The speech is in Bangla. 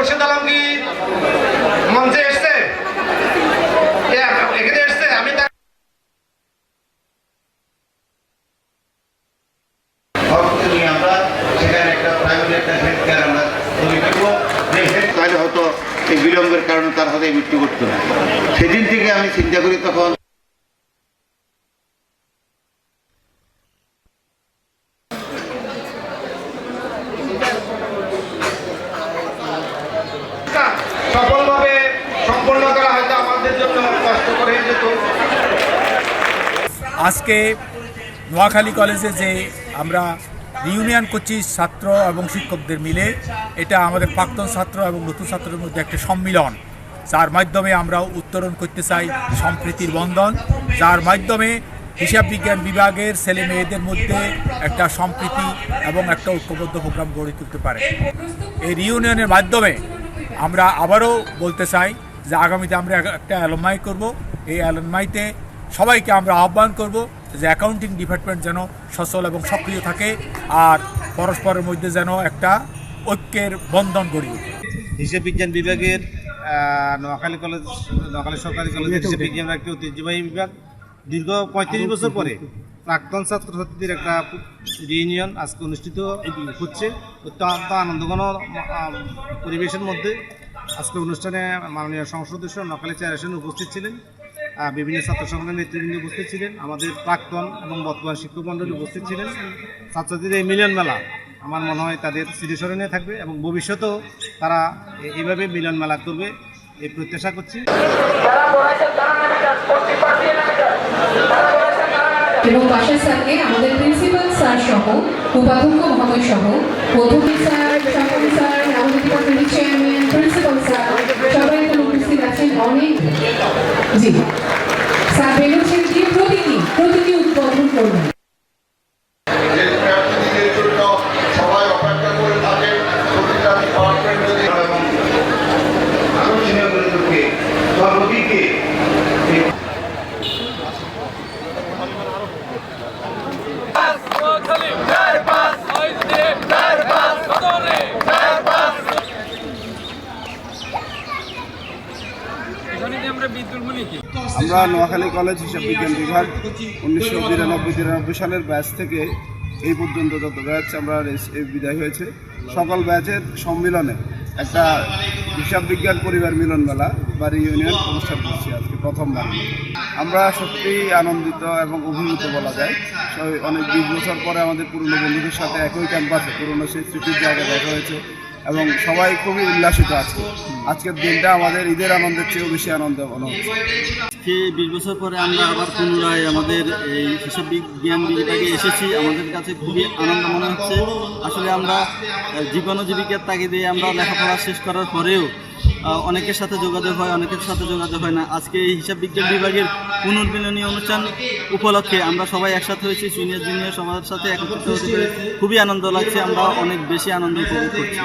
খুরশিদ আলমগীর মঞ্চে এসছে, এখানে এসছে। আমি আমরা সেখানে একটা প্রাইভেট একটা হেলথ কেয়ার আমরা তৈরি করবো, যে হেলথ তাহলে হয়তো এই বিলম্বের কারণে তার হাতে মৃত্যু করতো না। সেদিন থেকে আমি চিন্তা করি তখন সফলভাবে সম্পন্ন করা হয়তো আমাদের জন্য কষ্টকর হয়ে যেত। আজকে নোয়াখালী কলেজে যে আমরা রিউনিয়ন করছি ছাত্র এবং শিক্ষকদের মিলে, এটা আমাদের প্রাক্তন ছাত্র এবং নতুন ছাত্রের মধ্যে একটা সম্মিলন, যার মাধ্যমে আমরা উত্তরণ করতে চাই সম্প্রীতির বন্ধন, যার মাধ্যমে হিসাব বিজ্ঞান বিভাগের ছেলে মেয়েদের মধ্যে একটা সম্প্রীতি এবং একটা ঐক্যবদ্ধ প্রোগ্রাম গড়ে তুলতে পারে। এই রিউনিয়নের মাধ্যমে আমরা আবারও বলতে চাই যে আগামীতে আমরা একটা অ্যালুমনাই করব। এই অ্যালুমনাইতে সবাইকে আমরা আহ্বান করব যে অ্যাকাউন্টিং ডিপার্টমেন্ট যেন সচল এবং সক্রিয় থাকে, আর পরস্পরের মধ্যে যেন একটা ঐক্যের বন্ধন গড়ে ওঠে। হিসাব বিজ্ঞান বিভাগের নোয়াখালী সরকারি কলেজের হিসাব বিজ্ঞান একটি ঐতিহ্যবাহী বিভাগ। দীর্ঘ 35 বছর পরে প্রাক্তন ছাত্রছাত্রীদের একটা রিউনিয়ন আজকে অনুষ্ঠিত হচ্ছে। অত্যন্ত আনন্দঘন পরিবেশের মধ্যে আজকে অনুষ্ঠানে মাননীয় সংসদ সদস্য নোয়াখালী চেয়ারম্যান উপস্থিত ছিলেন, বিভিন্ন ছাত্র সংগঠনের নেতৃবৃন্দ উপস্থিত ছিলেন, আমাদের প্রাক্তন এবং বর্তমান শিক্ষক মণ্ডলী উপস্থিত ছিলেন। ছাত্রছাত্রীদের এই মিলন মেলা আমার মনে হয় তাদের স্মৃতিস্মরণে থাকবে এবং ভবিষ্যতেও তারা এইভাবে মিলন মেলা করবে এই প্রত্যাশা করছি। এবং বাসার স্যারকে আমাদের প্রিন্সিপাল স্যার সহ উপাধ্যক্ষ মহোদয় সহ অধ্যক্ষ স্যার, সহকারী স্যার, আমাদের ডিপার্টমেন্টের চেয়ারম্যান, প্রিন্সিপাল স্যার সবাই এখানে উপস্থিত আছেন। অনেক জি স্যার বেরোচ্ছেন যে প্রতীকী উদ্বোধন করবেন। সবাই অপেক্ষা করে থাকে প্রতিটা ডিপার্টমেন্ট যদি এবং আকর্ষণীয় করে তোকে সর্বদিকে আমরা নোয়াখালী কলেজ হিসাব বিজ্ঞান বিভাগ 1992-93 সালের ব্যাচ থেকে এই পর্যন্ত যত ব্যাচ আমরা বিদায় হয়েছে, সকল ব্যাচের সম্মিলনে একটা হিসাব বিজ্ঞান পরিবার মিলন মেলা বা রিউনিয়ন অনুষ্ঠান করছি আজকে প্রথমবার। আমরা সত্যি আনন্দিত এবং অভিভূত বলা যায়। অনেক 20 বছর পরে আমাদের পুরনো বন্ধুদের সাথে একই ক্যাম্পাসে পুরনো সেই স্মৃতির জায়গায় দেখা হয়েছে এবং সবাই খুবই উল্লাসিত। আজকের দিনটা আমাদের ঈদের আনন্দের চেয়েও বেশি আনন্দ মনে হচ্ছে। আজকে 20 বছর পরে আমরা আবার পুনরায় আমাদের এই হিসাব বিজ্ঞান বিভাগে এসেছি। আমাদের কাছে খুবই আনন্দ মনে হচ্ছে। আসলে আমরা জীবন ও জীবিকার তাগিদে আমরা লেখাপড়া শেষ করার পরেও অনেকের সাথে যোগাযোগ হয়, অনেকের সাথে যোগাযোগ হয় না। আজকে এই হিসাব বিজ্ঞান বিভাগের পুনর্মিলনী অনুষ্ঠান উপলক্ষে আমরা সবাই একসাথে হয়েছি, সিনিয়র জুনিয়র সবার সাথে একত্রিত হতে পেরে খুবই আনন্দ লাগছে। আমরা অনেক বেশি আনন্দ উপভোগ করছি।